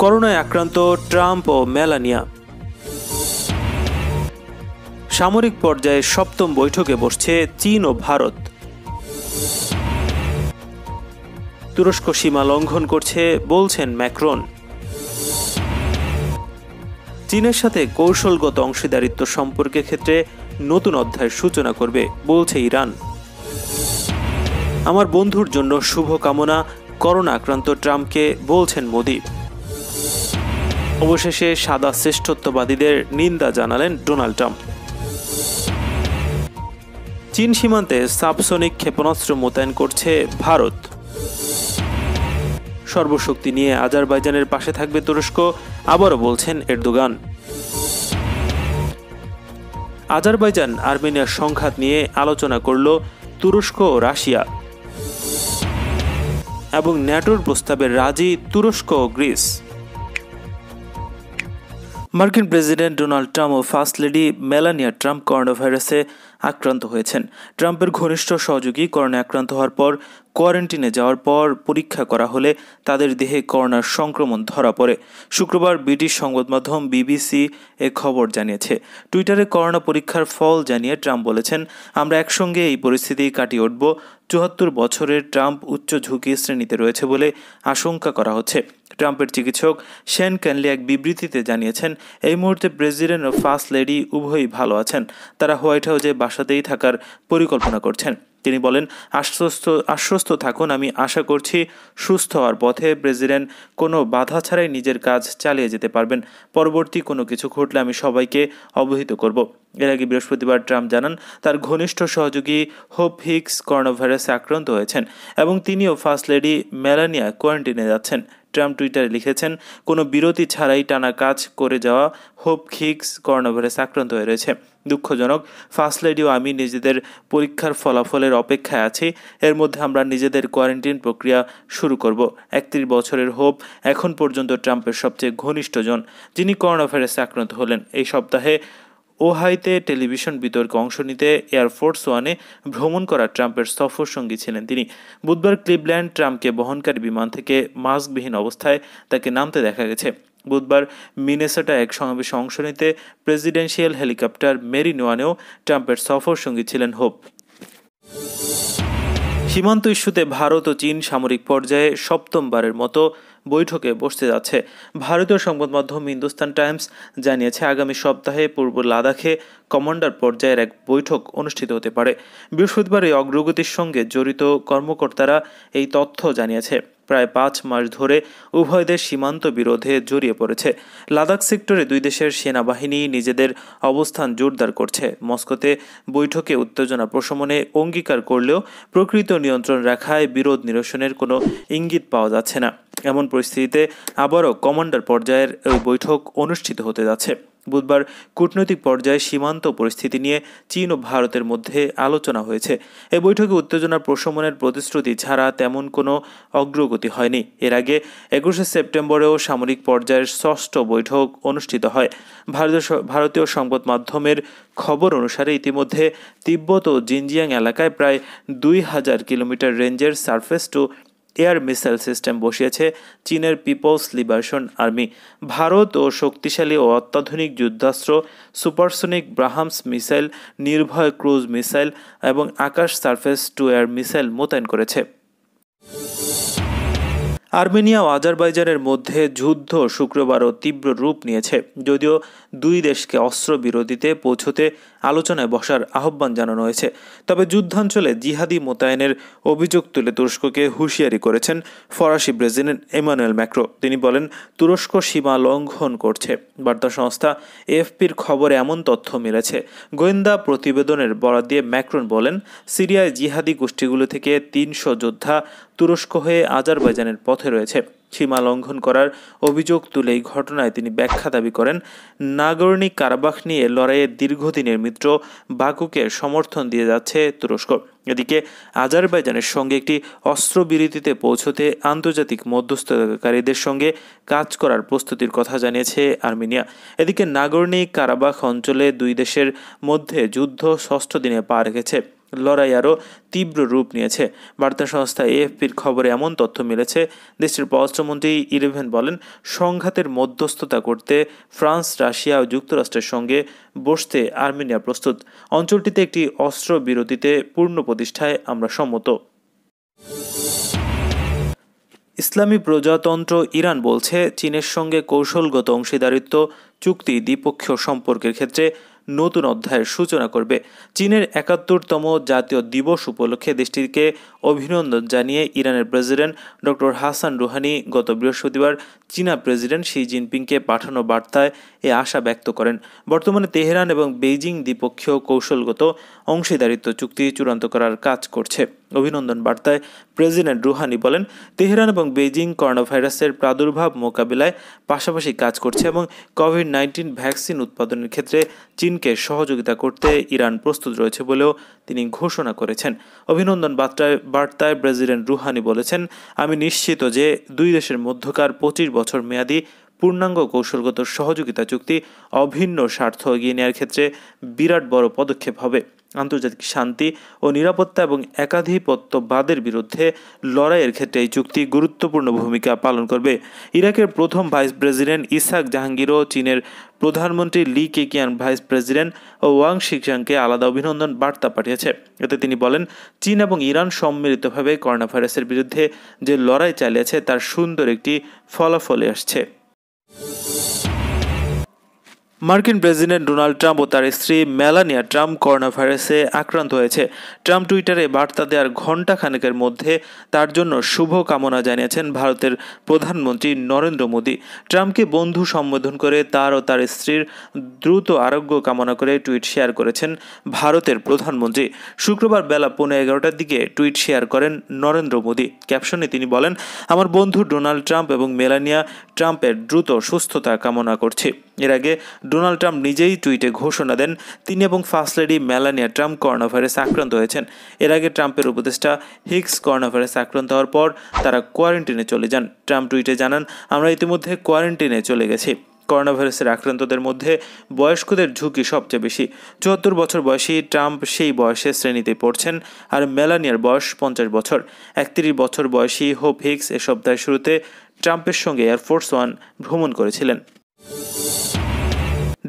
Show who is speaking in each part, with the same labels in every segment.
Speaker 1: করোনায় আক্রান্ত ট্রাম্প ও মেলানিয়া। সামরিক পর্যায়ে সপ্তম বৈঠকে বসছে চীন ও ভারত। তুরস্ক সীমা লঙ্ঘন করছে বলছেন ম্যাক্রন। চীনের সাথে কৌশলগত অংশীদারিত্ব সম্পর্কের ক্ষেত্রে নতুন অধ্যায়ের সূচনা করবে বলছে ইরান। আমার বন্ধুর জন্য শুভকামনা, করোনা আক্রান্ত ট্রাম্পকে বলছেন মোদি। অবশেষে সাদা শ্রেষ্ঠত্ববাদীদের নিন্দা জানালেন ডোনাল্ড ট্রাম্প। চীন সীমান্তে সাবসনিক ক্ষেপণাস্ত্র মোতায়েন করছে ভারত। সর্বশক্তি নিয়ে আজারবাইজানের পাশে থাকবে তুরস্ক, আবারও বলছেন এরদোগান। আজারবাইজান আর্মেনিয়ার সংঘাত নিয়ে আলোচনা করল তুরস্ক ও রাশিয়া, এবং ন্যাটোর প্রস্তাবে রাজি তুরস্ক ও গ্রিস। মার্কিন প্রেসিডেন্ট ডোনাল্ড ট্রাম্প ও first lady Melania Trump corona ভাইরাসে আক্রান্ত হয়েছেন। ট্রাম্পের ঘনিষ্ঠ সহযোগী করোনায় আক্রান্ত হওয়ার পর কোয়ারেন্টিনে যাওয়ার পর পরীক্ষা করা হলে তাদের দেহে করোনার সংক্রমণ ধরা পড়ে। শুক্রবার ব্রিটিশ সংবাদ মাধ্যম বিবিসি এ খবর জানিয়েছে। টুইটারে করোনা পরীক্ষার ফল জানিয়ে ট্রাম্প বলেছেন, আমরা একসঙ্গে এই পরিস্থিতি কাটিয়ে উঠব। ৭৪ বছরের ট্রাম্প উচ্চ ঝুঁকি শ্রেণীতে রয়েছে বলে আশঙ্কা করা হচ্ছে। ট্রাম্পের চিকিৎসক শেন ক্যানলি এক বিবৃতিতে জানিয়েছেন, এই মুহূর্তে প্রেসিডেন্ট ও ফার্স্ট লেডি উভয়ই ভালো আছেন। তারা হোয়াইট হাউসে বাসাতেই থাকার পরিকল্পনা করছেন। তিনি বলেন, আশ্বস্ত থাকুন, আমি আশা করছি সুস্থ হওয়ার পথে প্রেসিডেন্ট কোনো বাধা ছাড়াই নিজের কাজ চালিয়ে যেতে পারবেন। পরবর্তী কোনো কিছু ঘটলে আমি সবাইকে অবহিত করব। এর আগে বৃহস্পতিবার ট্রাম্প জানান, তার ঘনিষ্ঠ সহযোগী হোপ হিক্স করোনা ভাইরাসে আক্রান্ত হয়েছেন এবং তিনিও ফার্স্ট লেডি মেলানিয়া কোয়ারেন্টিনে যাচ্ছেন। ট্রাম্প টুইটারে লিখেছেন, কোনো বিরতি ছাড়াই টানা কাজ করে যাওয়া হোপ হিক্স করোনা ভাইরাসে আক্রান্ত হয়ে রয়েছে। দুঃখজনক, ফার্স্ট লেডি ও আমি নিজেদের পরীক্ষার ফলাফলের অপেক্ষায় আছি। এর মধ্যে আমরা নিজেদের কোয়ারেন্টিন প্রক্রিয়া শুরু করব। ৩১ বছরের হোপ এখন পর্যন্ত ট্রাম্পের সবচেয়ে ঘনিষ্ঠজন, যিনি করোনা ভাইরাসে আক্রান্ত হলেন। এই সপ্তাহে ওহাইতে টেলিভিশন বিতর্কে অংশ নিতে এয়ারফোর্স ওয়ানে ভ্রমণ করা ট্রাম্পের সফর সঙ্গী ছিলেন তিনি। বুধবার ক্লিভল্যান্ড ট্রাম্পকে বহনকারী বিমান থেকে মাস্কবিহীন অবস্থায় তাকে নামতে দেখা গেছে। বুধবার মিনেসোটা এক সমাবেশে অংশ নিতে প্রেসিডেন্সিয়াল হেলিকপ্টার মেরিন ওয়ানেও ট্রাম্পের সফর সঙ্গী ছিলেন হোপ। সীমান্ত ইস্যুতে ভারত ও চীন সামরিক পর্যায়ে সপ্তমবারের মতো বৈঠকে বসতে যাচ্ছে। ভারতীয় সংবাদ মাধ্যম হিন্দুস্তান টাইমস জানিয়েছে, আগামী সপ্তাহে পূর্ব লাদাখে কমান্ডার পর্যায়ের এক বৈঠক অনুষ্ঠিত হতে পারে। বৃহস্পতিবার এই অগ্রগতির সঙ্গে জড়িত কর্মকর্তারা এই তথ্য জানিয়েছে। প্রায় ৫ মাস ধরে উভয় দেশ সীমান্ত বিরোধে জড়িয়ে পড়েছে। লাদাখ সেক্টরে দুই দেশের সেনাবাহিনী নিজেদের অবস্থান জোরদার করছে। মস্কোতে বৈঠকে উত্তেজনা প্রশমনে অঙ্গীকার করলেও প্রকৃত নিয়ন্ত্রণ রেখায় বিরোধ নিরসনের কোনো ইঙ্গিত পাওয়া যাচ্ছে না। এমন পরিস্থিতিতে আবারও কমান্ডার পর্যায়ের ওই বৈঠক অনুষ্ঠিত হতে যাচ্ছে। বুধবার কূটনৈতিক পর্যায়ে সীমান্ত পরিস্থিতি নিয়ে চীন ও ভারতের মধ্যে আলোচনা হয়েছে। এই বৈঠকে উত্তেজনা প্রশমনের প্রতিশ্রুতি ছাড়া তেমন কোনো অগ্রগতি হয়নি। এর আগে ২১শে সেপ্টেম্বরেও সামরিক পর্যায়ের ষষ্ঠ বৈঠক অনুষ্ঠিত হয়। ভারতীয় সংবাদ মাধ্যমের খবর অনুসারে ইতিমধ্যে তিব্বত ও জিনজিয়াং এলাকায় প্রায় ২,০০০ কিলোমিটার রেঞ্জের surface two air missile system বসিয়েছে চীনের পিপলস লিবারেশন আর্মি। ভারত ও শক্তিশালী ও অত্যাধুনিক যুদ্ধাস্ত্র, সুপারসনিক ব্রাহ্মস মিসাইল, নির্ভয় ক্রুজ মিসাইল এবং আকাশ সারফেস টু এয়ার মিসাইল মোতায়েন করেছে। আর্মেনিয়া ও আজারবাইজানের মধ্যে যুদ্ধ শুক্রবারও তীব্র রূপ নিয়েছে। যদিও দুই দেশকে অস্ত্রবিরতিতে পৌঁছতে আলোচনায় বসার আহ্বান জানানো হয়েছে, তবে যুদ্ধাঞ্চলে জিহাদি মোতায়েনের অভিযোগ তুলে তুরস্ককে হুঁশিয়ারি করেছেন ফরাসি প্রেসিডেন্ট ইমানুয়েল ম্যাক্রো। তিনি বলেন, তুরস্ক সীমা লঙ্ঘন করছে। বার্তা সংস্থা এএফপির খবরে এমন তথ্য মিলেছে। গোয়েন্দা প্রতিবেদনের বরাত দিয়ে ম্যাক্রন বলেন, সিরিয়ায় জিহাদি গোষ্ঠীগুলো থেকে ৩০০ যোদ্ধা তুরস্ক হয়ে আজারবাইজানের পথে রয়েছে। সীমা লঙ্ঘন করার অভিযোগ তুলে এই ঘটনায় তিনি ব্যাখ্যা দাবি করেন। নাগর্নি কারাবাখ নিয়ে লড়াইয়ের দীর্ঘদিনের মিত্র বাকুকে সমর্থন দিয়ে যাচ্ছে তুরস্ক। এদিকে আজারবাইজানের সঙ্গে একটি অস্ত্রবিরতিতে পৌঁছতে আন্তর্জাতিক মধ্যস্থতাকারীদের সঙ্গে কাজ করার প্রস্তুতির কথা জানিয়েছে আর্মেনিয়া। এদিকে নাগর্নি কারাবাখ অঞ্চলে দুই দেশের মধ্যে যুদ্ধ ষষ্ঠ দিনে পা রেখেছে। লড়াই আরও তীব্র রূপ নিয়েছে। বার্তা সংস্থা এএফপির খবরে এমন তথ্য মিলেছে। দেশটির পররাষ্ট্রমন্ত্রী ইরেভেন বলেন, সংঘাতের মধ্যস্থতা করতে ফ্রান্স, রাশিয়া ও যুক্তরাষ্ট্রের সঙ্গে বসতে আর্মেনিয়া প্রস্তুত। অঞ্চলটিতে একটি অস্ত্র বিরতিতে পূর্ণ প্রতিষ্ঠায় আমরা সম্মত। ইসলামী প্রজাতন্ত্র ইরান বলছে, চীনের সঙ্গে কৌশলগত অংশীদারিত্ব চুক্তি দ্বিপক্ষীয় সম্পর্কের ক্ষেত্রে নতুন অধ্যায়ের সূচনা করবে। চীনের ৭১তম জাতীয় দিবস উপলক্ষে দেশটিকে অভিনন্দন জানিয়ে ইরানের প্রেসিডেন্ট ডক্টর হাসান রুহানি গত বৃহস্পতিবার চীনা প্রেসিডেন্ট শি জিনপিংকে পাঠানো বার্তায় এ আশা ব্যক্ত করেন। বর্তমানে তেহরান এবং বেইজিং দ্বিপক্ষীয় কৌশলগত অংশীদারিত্ব চুক্তি চূড়ান্ত করার কাজ করছে। অভিনন্দন বার্তায় প্রেসিডেন্ট রুহানি বলেন, তেহরান এবং বেইজিং করোনা ভাইরাসের প্রাদুর্ভাব মোকাবিলায় পাশাপাশি কাজ করছে এবং কোভিড-১৯ ভ্যাকসিন উৎপাদনের ক্ষেত্রে চীনকে সহযোগিতা করতে ইরান প্রস্তুত রয়েছে বলেও তিনি ঘোষণা করেছেন। অভিনন্দন বার্তায় প্রেসিডেন্ট রুহানি বলেছেন, আমি নিশ্চিত যে দুই দেশের মধ্যকার ২৫ বছর মেয়াদী পূর্ণাঙ্গ কৌশলগত সহযোগিতা চুক্তি অভিন্ন স্বার্থ এগিয়ে নেওয়ার ক্ষেত্রে বিরাট বড় পদক্ষেপ হবে। আন্তর্জাতিক শান্তি ও নিরাপত্তা এবং একাধিপত্যবাদের বিরুদ্ধে লড়াইয়ের ক্ষেত্রে এই চুক্তি গুরুত্বপূর্ণ ভূমিকা পালন করবে। ইরাকের প্রথম ভাইস প্রেসিডেন্ট ইসহাক জাহাঙ্গীরও চীনের প্রধানমন্ত্রী লি কেকিয়ান, ভাইস প্রেসিডেন্ট ও ওয়াং শিকজাংকে আলাদা অভিনন্দন বার্তা পাঠিয়েছে। এতে তিনি বলেন, চীন এবং ইরান সম্মিলিতভাবে করোনা ভাইরাসের বিরুদ্ধে যে লড়াই চালিয়েছে তার সুন্দর একটি ফলাফলে আসছে। মার্কিন প্রেসিডেন্ট ডোনাল্ড ট্রাম্প ও তার স্ত্রী মেলানিয়া ট্রাম্প করোনা ভাইরাসে আক্রান্ত হয়েছে। ট্রাম্প টুইটারে বার্তা দেওয়ার ঘণ্টা খানেকের মধ্যে তার জন্য শুভ কামনা জানিয়েছেন ভারতের প্রধানমন্ত্রী নরেন্দ্র মোদী। ট্রাম্পকে বন্ধু সম্বোধন করে তার ও তার স্ত্রীর দ্রুত আরোগ্য কামনা করে টুইট শেয়ার করেছেন ভারতের প্রধানমন্ত্রী। শুক্রবার বেলা 11:15টার দিকে টুইট শেয়ার করেন নরেন্দ্র মোদী। ক্যাপশনে তিনি বলেন, আমার বন্ধু ডোনাল্ড ট্রাম্প এবং মেলানিয়া ট্রাম্পের দ্রুত সুস্থতা কামনা করছি। এর আগে ডোনাল্ড ট্রাম্প নিজেই টুইটে ঘোষণা দেন তিনি এবং first lady Melania Trump corona ভাইরাসে আক্রান্ত হয়েছেন। এর আগে ট্রাম্পের উপদেষ্টা হিক্স করোনা ভাইরাসে আক্রান্ত হওয়ার পর তারা কোয়ারেন্টিনে চলে যান। ট্রাম্প টুইটে জানান, আমরা ইতিমধ্যে কোয়ারেন্টিনে চলে গেছি। করোনা ভাইরাসের আক্রান্তদের মধ্যে বয়স্কদের ঝুঁকি সবচেয়ে বেশি। ৭৪ বছর বয়সী ট্রাম্প সেই বয়সের শ্রেণীতে পড়ছেন, আর মেলানিয়ার বয়স ৫০ বছর। ৩১ বছর বয়সী হোপ হিক্স এ সপ্তাহের শুরুতে ট্রাম্পের সঙ্গে এয়ারফোর্স ওয়ান ভ্রমণ করেছিলেন।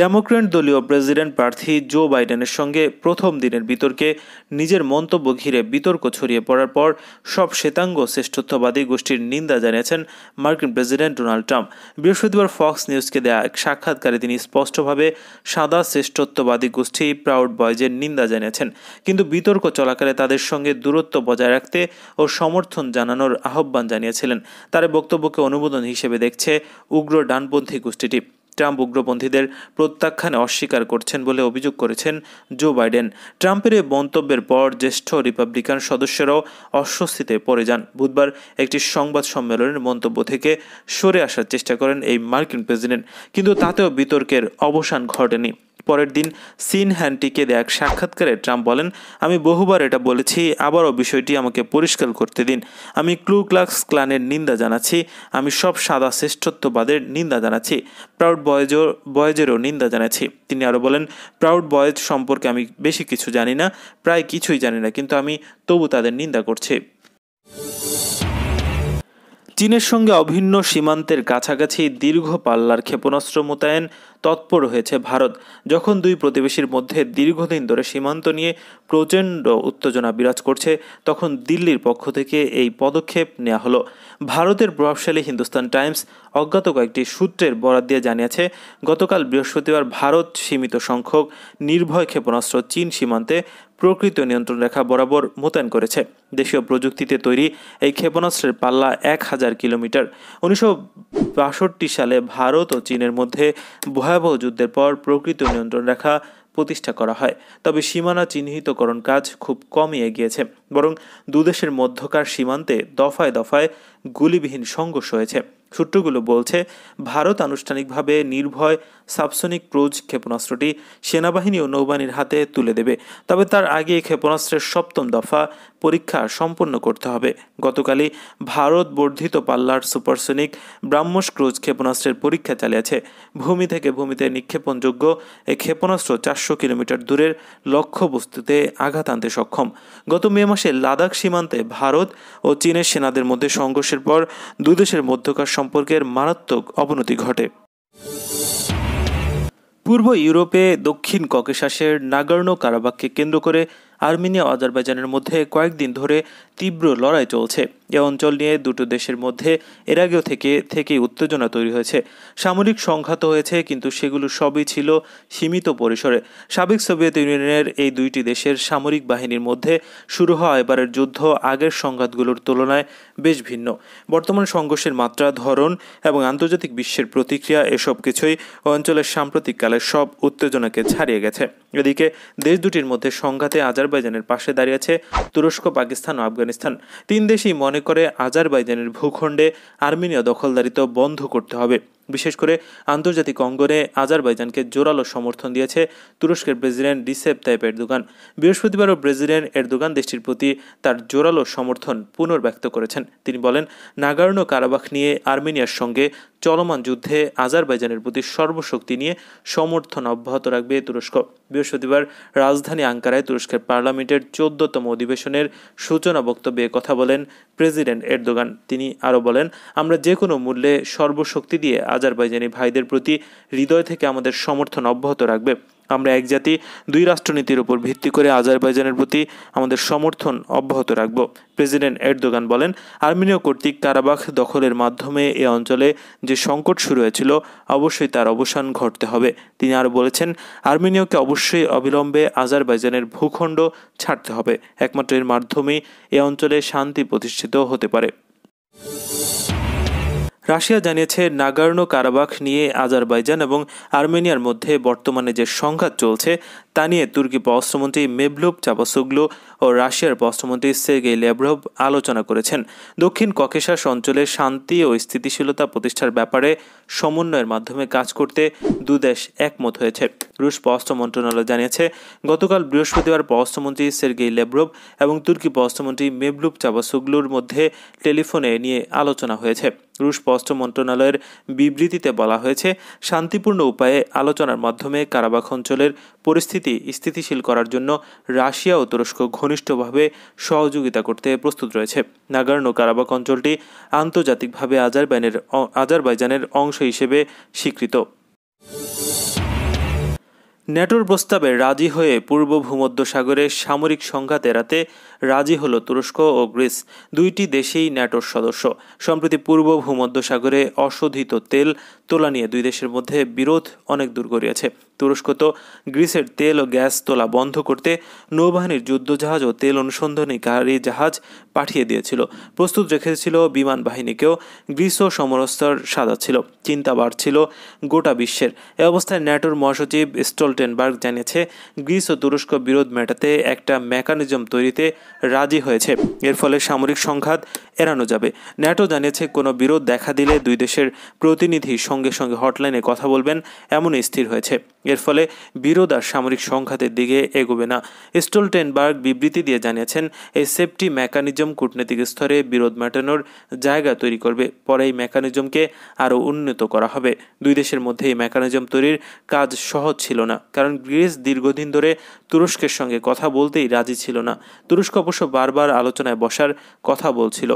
Speaker 1: ডেমোক্র্যাট দলীয় প্রেসিডেন্ট প্রার্থী জো বাইডেনের সঙ্গে প্রথম দিনের বিতর্কে নিজের মন্তব্য ঘিরে বিতর্ক ছড়িয়ে পড়ার পর সব শ্বেতাঙ্গ শ্রেষ্ঠত্ববাদী গোষ্ঠীর নিন্দা জানিয়েছেন মার্কিন প্রেসিডেন্ট ডোনাল্ড ট্রাম্প। বৃহস্পতিবার ফক্স নিউজকে দেয়া এক সাক্ষাৎকারে তিনি স্পষ্টভাবে সাদা শ্রেষ্ঠত্ববাদী গোষ্ঠী প্রাউড বয়েজের নিন্দা জানিয়েছেন, কিন্তু বিতর্ক চলাকালে তাদের সঙ্গে দূরত্ব বজায় রাখতে ও সমর্থন জানানোর আহ্বান জানিয়েছিলেন। তার বক্তব্যকে অনুমোদন হিসেবে দেখছে উগ্র ডানপন্থী গোষ্ঠীটি। ট্রাম্প উগ্রপন্থীদের প্রত্যাখ্যানে অস্বীকার করছেন বলে অভিযোগ করেছেন জো বাইডেন। ট্রাম্পের এই মন্তব্যের পর জ্যেষ্ঠ রিপাবলিকান সদস্যরাও অস্বস্তিতে পড়ে যান। বুধবার একটি সংবাদ সম্মেলনের মন্তব্য থেকে সরে আসার চেষ্টা করেন এই মার্কিন প্রেসিডেন্ট, কিন্তু তাতেও বিতর্কের অবসান ঘটেনি। পরের দিন সিনহ্যান্টিকে দেয়া এক সাক্ষাৎকারে ট্রাম্প বলেন, আমি বহুবার এটা বলেছি, আবারও বিষয়টি আমাকে পরিষ্কার করতে দিন। আমি ক্লু ক্লাক্স ক্লানের নিন্দা জানাচ্ছি, আমি সব সাদা শ্রেষ্ঠত্ববাদের নিন্দা জানাচ্ছি, প্রাউড বয়েজেরও নিন্দা জানাচ্ছি। তিনি আরও বলেন, প্রাউড বয়েজ সম্পর্কে আমি বেশি কিছু জানি না, প্রায় কিছুই জানি না, কিন্তু আমি তবু তাদের নিন্দা করছি। চীনের সঙ্গে অভিন্ন সীমান্তের কাছাকাছি দীর্ঘ পাল্লার ক্ষেপণাস্ত্র মোতায়েন তৎপর হয়েছে ভারত। যখন দুই প্রতিবেশীর মধ্যে দীর্ঘদিন ধরে সীমান্ত নিয়ে প্রচণ্ড উত্তেজনা বিরাজ করছে, তখন দিল্লির পক্ষ থেকে এই পদক্ষেপ নেওয়া হলো। ভারতের প্রভাবশালী হিন্দুস্তান টাইমস অজ্ঞাত কয়েকটি সূত্রের বরাত দিয়ে জানিয়েছে, গতকাল বৃহস্পতিবার ভারত সীমিত সংখ্যক নির্ভয় ক্ষেপণাস্ত্র চীন সীমান্তে প্রকৃত নিয়ন্ত্রণ রেখা বরাবর মোতায়েন করেছে। দেশীয় প্রযুক্তিতে তৈরি এই ক্ষেপণাস্ত্রের পাল্লা ১,০০০ কিলোমিটার। ১৯৬২ সালে ভারত ও চীনের মধ্যে ভয়াবহ যুদ্ধের পর প্রকৃত নিয়ন্ত্রণ রেখা প্রতিষ্ঠা করা হয়। তবে সীমানা চিহ্নিতকরণ কাজ খুব কমই এগিয়েছে, বরং দুদেশের মধ্যকার সীমান্তে দফায় দফায় গুলিবিহীন সংঘর্ষ হয়েছে। সূত্রগুলো বলছে, ভারত আনুষ্ঠানিকভাবে নির্ভয় সাবসনিক ক্রুজ ক্ষেপণাস্ত্রটি সেনাবাহিনী ও নৌবাহিনীর হাতে তুলে দেবে, তবে তার আগে ক্ষেপণাস্ত্রের ৭ম দফা পরীক্ষা সম্পন্ন করতে হবে। গতকালই ভারত বর্ধিত পাল্লার সুপারসনিক ব্রাহ্মস ক্রুজ ক্ষেপণাস্ত্রের পরীক্ষা চালিয়েছে। ভূমি থেকে ভূমিতে নিক্ষেপণযোগ্য এই ক্ষেপণাস্ত্র কিলোমিটার দূরের লক্ষ্যবস্তুতে আঘাত আনতে সক্ষম। গত মে মাসে লাদাখ সীমান্তে ভারত ও চীনের সেনাদের মধ্যে সংঘর্ষের পর দুই দেশের মধ্যকার সম্পর্কের মারাত্মক অবনতি ঘটে। পূর্ব ইউরোপে দক্ষিণ ককেশাসের নাগর্নো কারাবাখকে কেন্দ্র করে আর্মেনিয়া ও আজারবাইজানের মধ্যে কয়েকদিন ধরে তীব্র লড়াই চলছে। এ অঞ্চল নিয়ে দুটো দেশের মধ্যে এর আগেও থেকেই উত্তেজনা তৈরি হয়েছে। সামরিক সংঘাত হয়েছে, কিন্তু সেগুলো সবই ছিল সীমিত পরিসরে। সাবেক সোভিয়েত ইউনিয়নের এই দুইটি দেশের সামরিক বাহিনীর মধ্যে শুরু হওয়া এবারের যুদ্ধ আগের সংঘাতগুলোর তুলনায় বেশ ভিন্ন। বর্তমান সংঘর্ষের মাত্রা, ধরন এবং আন্তর্জাতিক বিশ্বের প্রতিক্রিয়া এসব কিছুই অঞ্চলের সাম্প্রতিককালের সব উত্তেজনাকে ছাড়িয়ে গেছে। এদিকে দেশ দুটির মধ্যে সংঘাতে আজারবাইজানের পাশে দাঁড়িয়েছে তুরস্ক, পাকিস্তান ও আফগানিস্তান। তিন দেশই মনে করে আজারবাইজানের ভূখণ্ডে আর্মেনীয় দখলদারিত্ব বন্ধ করতে হবে। বিশেষ করে আন্তর্জাতিক অঙ্গনে আজারবাইজানকে জোরালো সমর্থন দিয়েছে তুরস্কের প্রেসিডেন্ট রিসেপ তাইপ এরদোগান। বৃহস্পতিবারও প্রেসিডেন্ট এরদোগান দেশটির প্রতি তার জোরালো সমর্থন পুনর্ব্যক্ত করেছেন। তিনি বলেন, নাগর্নো কারাবাখ নিয়ে আর্মেনিয়ার সঙ্গে চলমান যুদ্ধে আজারবাইজানের প্রতি সর্বশক্তি নিয়ে সমর্থন অব্যাহত রাখবে তুরস্ক। বৃহস্পতিবার রাজধানী আঙ্কারায় তুরস্কের পার্লামেন্টের 14তম অধিবেশনের সূচনা বক্তব্যে কথা বলেন প্রেসিডেন্ট এরদোগান। তিনি আরও বলেন, আমরা যে কোনো মূল্যে সর্বশক্তি দিয়ে আজারবাইজানি ভাইদের প্রতি হৃদয় থেকে আমাদের সমর্থন অব্যাহত রাখবে। আমরা এক জাতি দুই রাষ্ট্রনীতির উপর ভিত্তি করে আজারবাইজানের প্রতি আমাদের সমর্থন অব্যাহত রাখব। প্রেসিডেন্ট এরদোগান বলেন, আর্মেনীয় কর্তৃক কারাবাখ দখলের মাধ্যমে এ অঞ্চলে যে সংকট শুরু হয়েছিল অবশ্যই তার অবসান ঘটতে হবে। তিনি আরও বলেছেন, আর্মেনীয়কে অবশ্যই অবিলম্বে আজারবাইজানের ভূখণ্ড ছাড়তে হবে। একমাত্র এর মাধ্যমেই এ অঞ্চলে শান্তি প্রতিষ্ঠিত হতে পারে। রাশিয়া জানিয়েছে, নাগর্নো কারাবাখ নিয়ে আজারবাইজান এবং আর্মেনিয়ার মধ্যে বর্তমানে যে সংঘাত চলছে তা নিয়ে তুর্কি পররাষ্ট্রমন্ত্রী মেভলুত চাভাসোগলু ও রাশিয়ার পররাষ্ট্রমন্ত্রী সের্গেই ল্যাভরভ আলোচনা করেছেন। দক্ষিণ ককেশাস অঞ্চলে শান্তি ও স্থিতিশীলতা প্রতিষ্ঠার ব্যাপারে সমন্বয়ের মাধ্যমে কাজ করতে দুদেশ একমত হয়েছে। রুশ পররাষ্ট্র মন্ত্রণালয় জানিয়েছে, গতকাল বৃহস্পতিবার পররাষ্ট্রমন্ত্রী সের্গেই ল্যাভরভ এবং তুর্কি পররাষ্ট্রমন্ত্রী মেভলুত চাভাসোগলুর মধ্যে টেলিফোনে নিয়ে আলোচনা হয়েছে। রুশ পররাষ্ট্র মন্ত্রণালয়ের বিবৃতিতে বলা হয়েছে, শান্তিপূর্ণ উপায়ে আলোচনার মাধ্যমে কারাবাখ অঞ্চলের পরিস্থিতি স্থিতিশীল করার জন্য রাশিয়া ও তুরস্ক ঘনিষ্ঠভাবে সহযোগিতা করতে প্রস্তুত রয়েছে। নাগর্নো কারাবাখ অঞ্চলটি আন্তর্জাতিকভাবে আজারবাইজানের অংশ হিসেবে স্বীকৃত। ন্যাটোর প্রস্তাবে রাজি হয়ে পূর্ব ভূমধ্যসাগরে সামরিক সংঘাত এড়াতে রাজি হল তুরস্ক ও গ্রিস। দুইটি দেশেই ন্যাটোর সদস্য। সম্প্রতি পূর্ব ভূমধ্যসাগরে অশোধিত তেল তোলা নিয়ে দুই দেশের মধ্যে বিরোধ অনেক দূর গড়িয়েছে। তুরস্ক তো গ্রিসের তেল ও গ্যাস তোলা বন্ধ করতে নৌবাহিনীর যুদ্ধজাহাজ ও তেল অনুসন্ধানকারী জাহাজ পাঠিয়ে দিয়েছিল, প্রস্তুত রেখেছিল বিমান বাহিনীকেও। গ্রিসও সমরস্তর সাজাচ্ছিল। চিন্তা বাড়ছিল গোটা বিশ্বের। এ অবস্থায় ন্যাটোর মহাসচিব স্টলটেনবার্গ জানিয়েছে, গ্রিস ও তুরস্ক বিরোধ মেটাতে একটা মেকানিজম তৈরিতে রাজি হয়েছে। এর ফলে সামরিক সংঘাত এড়ানো যাবে। ন্যাটো জানিয়েছে, কোনো বিরোধ দেখা দিলে দুই দেশের প্রতিনিধি সঙ্গে সঙ্গে হটলাইনে কথা বলবেন, এমনই স্থির হয়েছে। এর ফলে বিরোধ আর সামরিক সংঘাতের দিকে এগোবে না। স্টলটেনবার্গ বিবৃতি দিয়ে জানিয়েছেন, এই সেফটি মেকানিজম কূটনৈতিক স্তরে বিরোধ মেটানোর জায়গা তৈরি করবে। পরে এই মেকানিজমকে আরও উন্নত করা হবে। দুই দেশের মধ্যে এই মেকানিজম তৈরির কাজ সহজ ছিল না, কারণ গ্রিস দীর্ঘদিন ধরে তুরস্কের সঙ্গে কথা বলতেই রাজি ছিল না। তুরস্ক অবশ্য বারবার আলোচনায় বসার কথা বলছিল।